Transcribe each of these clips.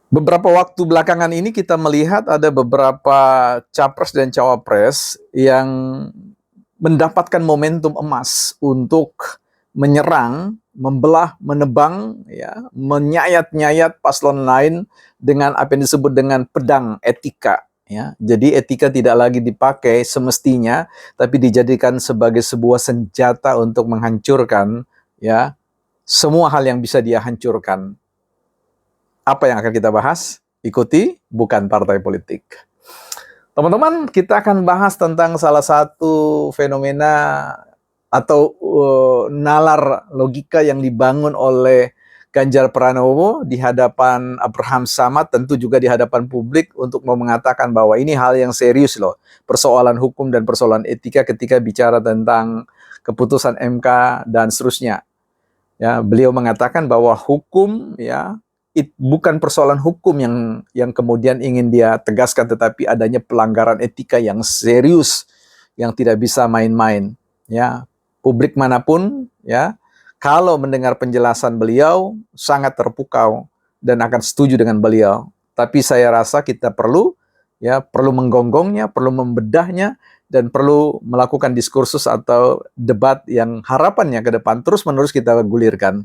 Beberapa waktu belakangan ini kita melihat ada beberapa capres dan cawapres yang mendapatkan momentum emas untuk menyerang, membelah, menebang, ya, menyayat-nyayat paslon lain dengan apa yang disebut dengan pedang etika. Ya, jadi etika tidak lagi dipakai semestinya, tapi dijadikan sebagai sebuah senjata untuk menghancurkan, ya, semua hal yang bisa dia hancurkan. Apa yang akan kita bahas? Ikuti Bukan Partai Politik. Teman-teman, kita akan bahas tentang salah satu fenomena atau nalar logika yang dibangun oleh Ganjar Pranowo di hadapan Abraham Samad, tentu juga di hadapan publik untuk mau mengatakan bahwa ini hal yang serius loh, persoalan hukum dan persoalan etika ketika bicara tentang keputusan MK dan seterusnya. Ya, beliau mengatakan bahwa hukum, ya, bukan persoalan hukum yang kemudian ingin dia tegaskan, tetapi adanya pelanggaran etika yang serius yang tidak bisa main-main. Ya, publik manapun, ya, kalau mendengar penjelasan beliau sangat terpukau dan akan setuju dengan beliau. Tapi saya rasa kita perlu, ya, perlu menggonggongnya, perlu membedahnya, dan perlu melakukan diskursus atau debat yang harapannya ke depan terus-menerus kita gulirkan.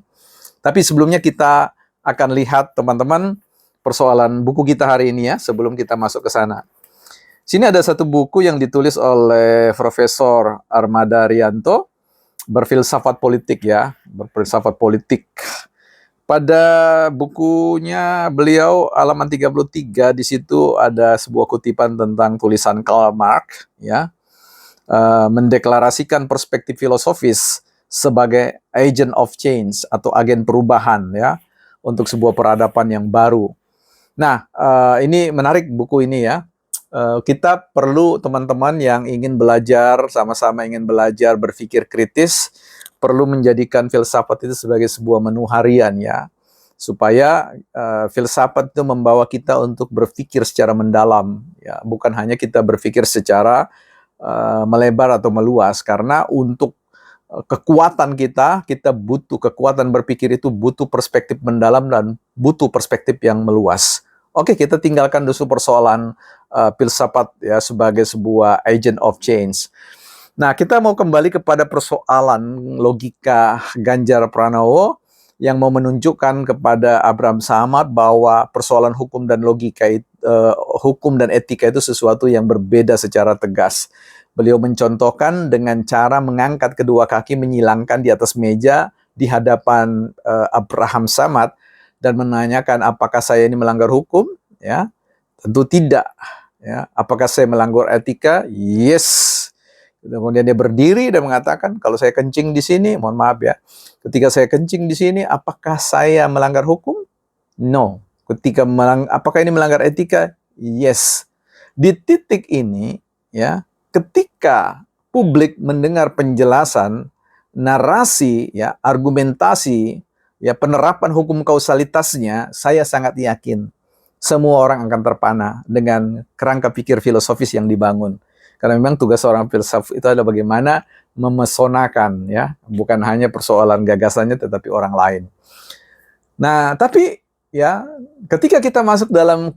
Tapi sebelumnya kita akan lihat, teman-teman, persoalan buku kita hari ini ya, sebelum kita masuk ke sana. Sini ada satu buku yang ditulis oleh Profesor Armada Rianto, Berfilsafat Politik ya, Berfilsafat Politik. Pada bukunya beliau halaman 33, di situ ada sebuah kutipan tentang tulisan Karl Marx ya, mendeklarasikan perspektif filosofis sebagai agent of change atau agen perubahan ya, untuk sebuah peradaban yang baru. Nah, ini menarik buku ini ya. Kita perlu, teman-teman yang ingin belajar, sama-sama ingin belajar berpikir kritis, perlu menjadikan filsafat itu sebagai sebuah menu harian ya, supaya filsafat itu membawa kita untuk berpikir secara mendalam ya, bukan hanya kita berpikir secara melebar atau meluas, karena untuk kekuatan kita butuh kekuatan berpikir, itu butuh perspektif mendalam dan butuh perspektif yang meluas. Oke, kita tinggalkan dulu persoalan filsafat ya sebagai sebuah agent of change. Nah, kita mau kembali kepada persoalan logika Ganjar Pranowo yang mau menunjukkan kepada Abraham Samad bahwa persoalan hukum dan logika, hukum dan etika itu sesuatu yang berbeda secara tegas. Beliau mencontohkan dengan cara mengangkat kedua kaki, menyilangkan di atas meja di hadapan Abraham Samad dan menanyakan, apakah saya ini melanggar hukum? Ya, tentu tidak. Ya, apakah saya melanggar etika? Yes. Kemudian dia berdiri dan mengatakan, kalau saya kencing di sini, mohon maaf ya, ketika saya kencing di sini, apakah saya melanggar hukum? No. Apakah ini melanggar etika? Yes. Di titik ini, ya, ketika publik mendengar penjelasan, narasi, ya, argumentasi, ya, penerapan hukum kausalitasnya, saya sangat yakin semua orang akan terpana dengan kerangka pikir filosofis yang dibangun. Karena memang tugas seorang filsuf itu adalah bagaimana memesonakan, ya, bukan hanya persoalan gagasannya tetapi orang lain. Nah, tapi ya, ketika kita masuk dalam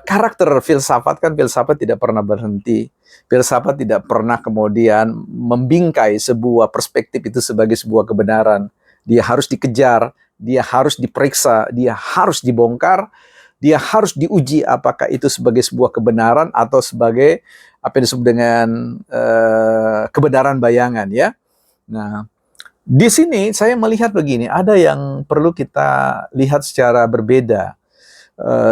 karakter filsafat, kan filsafat tidak pernah berhenti. Filsafat tidak pernah kemudian membingkai sebuah perspektif itu sebagai sebuah kebenaran. Dia harus dikejar, dia harus diperiksa, dia harus dibongkar, dia harus diuji apakah itu sebagai sebuah kebenaran atau sebagai apa yang disebut dengan kebenaran bayangan ya. Nah, di sini saya melihat begini, ada yang perlu kita lihat secara berbeda.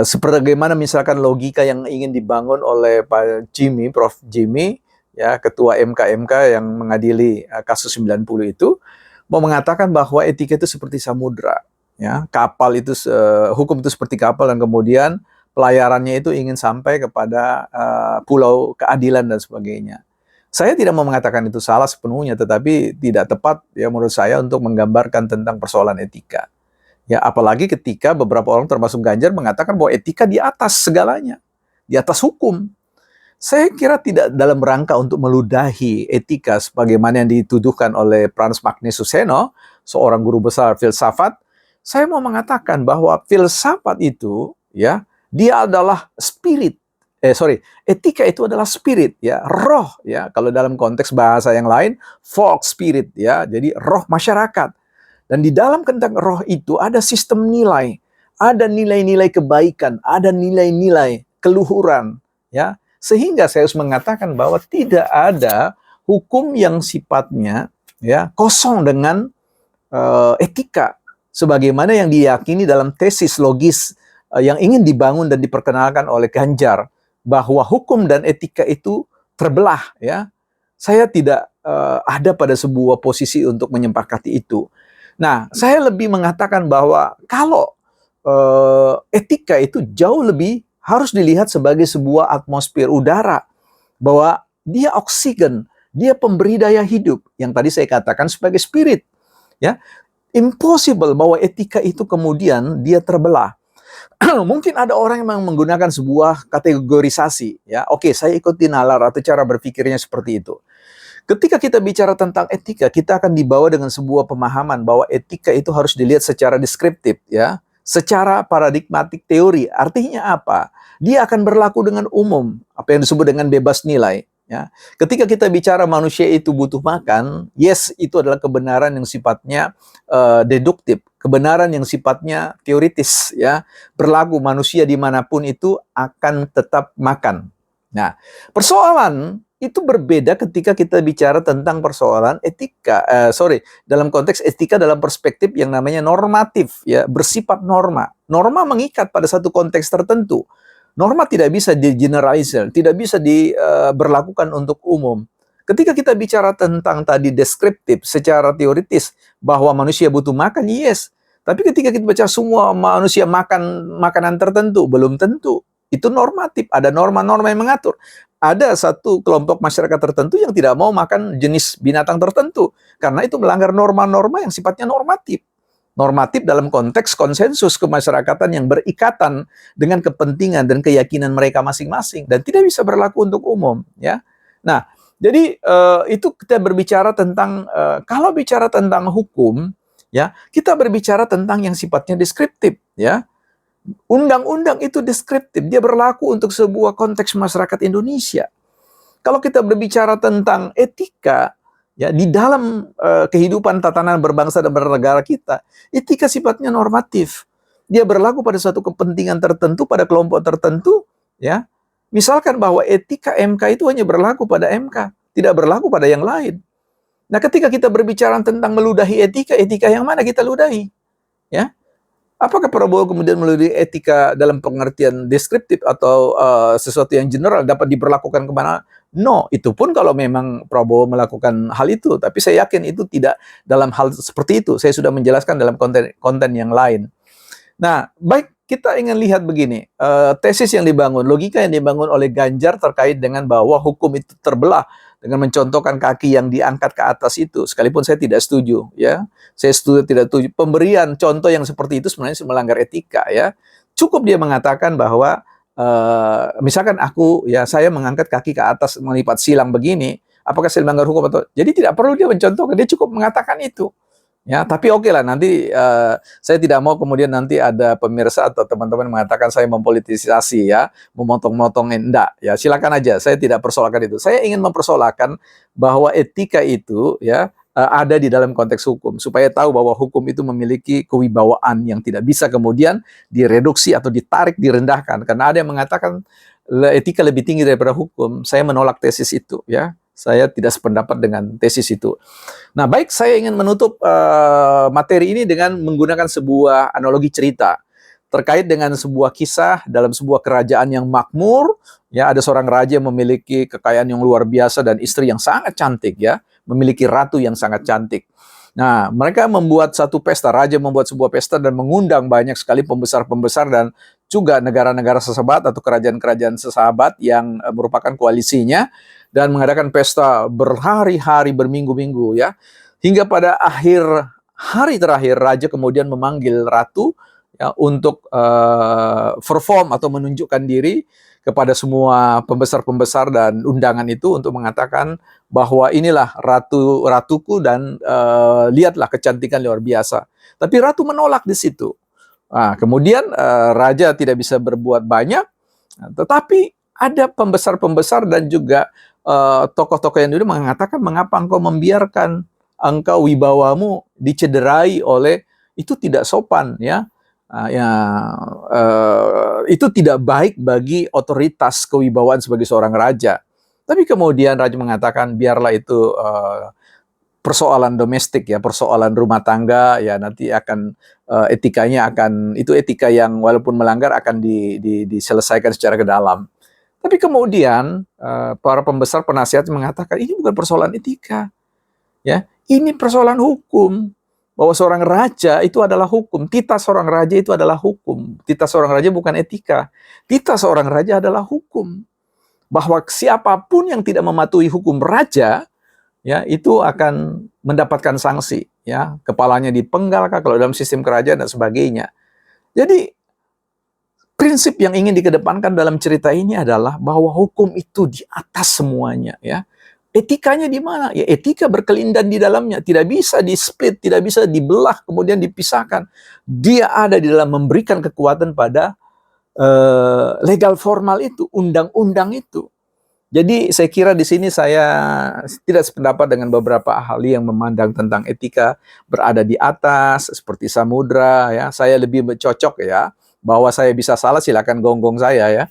Seperti bagaimana misalkan logika yang ingin dibangun oleh Pak Jimmy, Prof. Jimmy, ya, ketua MK yang mengadili kasus 90 itu, mau mengatakan bahwa etika itu seperti samudra, ya, kapal itu, hukum itu seperti kapal, dan kemudian pelayarannya itu ingin sampai kepada pulau keadilan dan sebagainya. Saya tidak mau mengatakan itu salah sepenuhnya, tetapi tidak tepat ya menurut saya untuk menggambarkan tentang persoalan etika. Ya, apalagi ketika beberapa orang termasuk Ganjar mengatakan bahwa etika di atas segalanya, di atas hukum. Saya kira tidak dalam rangka untuk meludahi etika sebagaimana yang dituduhkan oleh Frans Magnesuseno, seorang guru besar filsafat. Saya mau mengatakan bahwa filsafat itu ya. Dia adalah spirit. Etika itu adalah spirit, ya, roh, ya. Kalau dalam konteks bahasa yang lain, folk spirit, ya. Jadi roh masyarakat. Dan di dalam tentang roh itu ada sistem nilai, ada nilai-nilai kebaikan, ada nilai-nilai keluhuran, ya. Sehingga saya harus mengatakan bahwa tidak ada hukum yang sifatnya, ya, kosong dengan etika, sebagaimana yang diyakini dalam tesis logis yang ingin dibangun dan diperkenalkan oleh Ganjar, bahwa hukum dan etika itu terbelah, ya. Saya tidak ada pada sebuah posisi untuk menyepakati itu. Nah, saya lebih mengatakan bahwa kalau etika itu jauh lebih harus dilihat sebagai sebuah atmosfer udara, bahwa dia oksigen, dia pemberi daya hidup, yang tadi saya katakan sebagai spirit, ya. Impossible bahwa etika itu kemudian dia terbelah. Mungkin ada orang yang menggunakan sebuah kategorisasi, ya. Oke, saya ikuti nalar atau cara berpikirnya seperti itu. Ketika kita bicara tentang etika, kita akan dibawa dengan sebuah pemahaman bahwa etika itu harus dilihat secara deskriptif, ya, secara paradigmatik teori. Artinya apa? Dia akan berlaku dengan umum, apa yang disebut dengan bebas nilai. Ya, ketika kita bicara manusia itu butuh makan, yes, itu adalah kebenaran yang sifatnya deduktif, kebenaran yang sifatnya teoritis, ya, berlaku manusia dimanapun itu akan tetap makan. Nah, persoalan itu berbeda ketika kita bicara tentang persoalan etika, dalam konteks etika dalam perspektif yang namanya normatif, ya, bersifat norma. Norma mengikat pada satu konteks tertentu. Norma tidak bisa di-generalize, tidak bisa diberlakukan untuk umum. Ketika kita bicara tentang tadi deskriptif, secara teoritis, bahwa manusia butuh makan, yes. Tapi ketika kita baca semua manusia makan makanan tertentu, belum tentu. Itu normatif, ada norma-norma yang mengatur. Ada satu kelompok masyarakat tertentu yang tidak mau makan jenis binatang tertentu, karena itu melanggar norma-norma yang sifatnya normatif. Normatif dalam konteks konsensus kemasyarakatan yang berikatan dengan kepentingan dan keyakinan mereka masing-masing dan tidak bisa berlaku untuk umum, ya. Nah, jadi itu kita berbicara tentang kalau bicara tentang hukum, ya, kita berbicara tentang yang sifatnya deskriptif, ya. Undang-undang itu deskriptif, dia berlaku untuk sebuah konteks masyarakat Indonesia. Kalau kita berbicara tentang etika, ya, di dalam kehidupan tatanan berbangsa dan bernegara kita, etika sifatnya normatif. Dia berlaku pada suatu kepentingan tertentu, pada kelompok tertentu, ya. Misalkan bahwa etika MK itu hanya berlaku pada MK, tidak berlaku pada yang lain. Nah, ketika kita berbicara tentang meludahi etika, etika yang mana kita ludahi? Ya. Apakah Prabowo kemudian melalui etika dalam pengertian deskriptif atau sesuatu yang general dapat diberlakukan kemana? No, itu pun kalau memang Prabowo melakukan hal itu. Tapi saya yakin itu tidak dalam hal seperti itu. Saya sudah menjelaskan dalam konten yang lain. Nah, baik, kita ingin lihat begini. Tesis yang dibangun, logika yang dibangun oleh Ganjar terkait dengan bahwa hukum itu terbelah dengan mencontohkan kaki yang diangkat ke atas itu, sekalipun saya tidak setuju, ya. Saya tidak setuju. Pemberian contoh yang seperti itu sebenarnya melanggar etika, ya. Cukup dia mengatakan bahwa misalkan saya mengangkat kaki ke atas melipat silang begini, apakah saya melanggar hukum atau? Jadi tidak perlu dia mencontohkan, dia cukup mengatakan itu. Ya, tapi oke lah, nanti saya tidak mau kemudian nanti ada pemirsa atau teman-teman mengatakan saya mempolitisasi, ya, memotong-motongin. Enggak, ya, silakan aja, saya tidak persoalkan itu. Saya ingin mempersoalkan bahwa etika itu, ya, ada di dalam konteks hukum, supaya tahu bahwa hukum itu memiliki kewibawaan yang tidak bisa kemudian direduksi atau ditarik, direndahkan. Karena ada yang mengatakan etika lebih tinggi daripada hukum. Saya menolak tesis itu, ya. Saya tidak sependapat dengan tesis itu. Nah, baik, saya ingin menutup materi ini dengan menggunakan sebuah analogi cerita terkait dengan sebuah kisah dalam sebuah kerajaan yang makmur. Ya, ada seorang raja yang memiliki kekayaan yang luar biasa dan istri yang sangat cantik, ya, memiliki ratu yang sangat cantik. Nah, mereka membuat satu pesta, raja membuat sebuah pesta dan mengundang banyak sekali pembesar-pembesar dan juga negara-negara sesahabat atau kerajaan-kerajaan sesahabat yang merupakan koalisinya, dan mengadakan pesta berhari-hari, berminggu-minggu, ya. Hingga pada akhir hari terakhir, raja kemudian memanggil ratu, ya, untuk perform atau menunjukkan diri kepada semua pembesar-pembesar dan undangan itu untuk mengatakan bahwa inilah ratuku dan lihatlah kecantikan luar biasa. Tapi ratu menolak di situ. Nah, kemudian raja tidak bisa berbuat banyak, tetapi ada pembesar-pembesar dan juga tokoh-tokoh yang dulu mengatakan, mengapa engkau membiarkan engkau wibawamu dicederai oleh itu, tidak sopan ya. Itu tidak baik bagi otoritas kewibawaan sebagai seorang raja. Tapi kemudian raja mengatakan biarlah itu persoalan domestik ya, persoalan rumah tangga ya, nanti akan etikanya akan, itu etika yang walaupun melanggar akan diselesaikan secara ke dalam. Tapi kemudian para pembesar penasihat mengatakan ini bukan persoalan etika, ya, ini persoalan hukum. Bahwa seorang raja itu adalah hukum, titah seorang raja itu adalah hukum, titah seorang raja bukan etika, titah seorang raja adalah hukum. Bahwa siapapun yang tidak mematuhi hukum raja, ya, itu akan mendapatkan sanksi, ya, kepalanya dipenggal kalau dalam sistem kerajaan dan sebagainya. Jadi prinsip yang ingin dikedepankan dalam cerita ini adalah bahwa hukum itu di atas semuanya, ya. Etikanya di mana? Ya, etika berkelindan di dalamnya, tidak bisa di-split, tidak bisa dibelah kemudian dipisahkan. Dia ada di dalam memberikan kekuatan pada legal formal itu, undang-undang itu. Jadi saya kira di sini saya tidak sependapat dengan beberapa ahli yang memandang tentang etika berada di atas seperti samudra ya. Saya lebih cocok ya, bahwa saya bisa salah, silakan gonggong saya ya.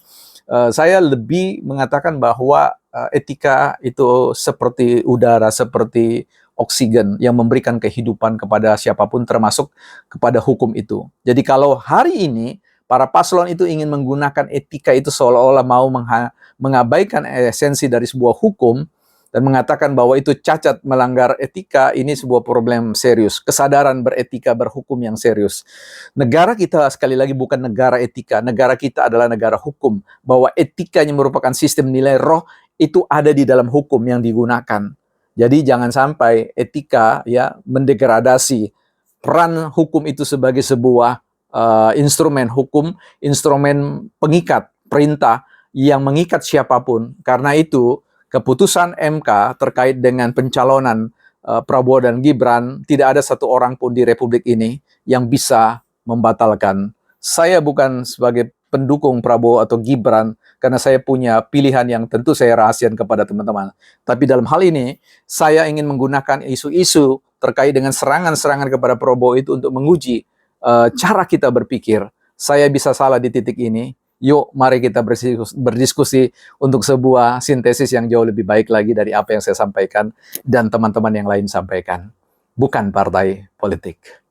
Saya lebih mengatakan bahwa etika itu seperti udara, seperti oksigen yang memberikan kehidupan kepada siapapun, termasuk kepada hukum itu. Jadi kalau hari ini para paslon itu ingin menggunakan etika itu seolah-olah mau mengabaikan esensi dari sebuah hukum dan mengatakan bahwa itu cacat, melanggar etika, ini sebuah problem serius. Kesadaran beretika, berhukum yang serius. Negara kita sekali lagi bukan negara etika, negara kita adalah negara hukum. Bahwa etikanya merupakan sistem nilai roh, itu ada di dalam hukum yang digunakan. Jadi jangan sampai etika ya mendegradasi peran hukum itu sebagai sebuah instrumen hukum, instrumen pengikat, perintah yang mengikat siapapun. Karena itu keputusan MK terkait dengan pencalonan Prabowo dan Gibran, tidak ada satu orang pun di Republik ini yang bisa membatalkan. Saya bukan sebagai pendukung Prabowo atau Gibran, karena saya punya pilihan yang tentu saya rahasiakan kepada teman-teman. Tapi dalam hal ini, saya ingin menggunakan isu-isu terkait dengan serangan-serangan kepada Prabowo itu untuk menguji cara kita berpikir. Saya bisa salah di titik ini. Yuk, mari kita berdiskusi untuk sebuah sintesis yang jauh lebih baik lagi dari apa yang saya sampaikan dan teman-teman yang lain sampaikan. Bukan partai politik.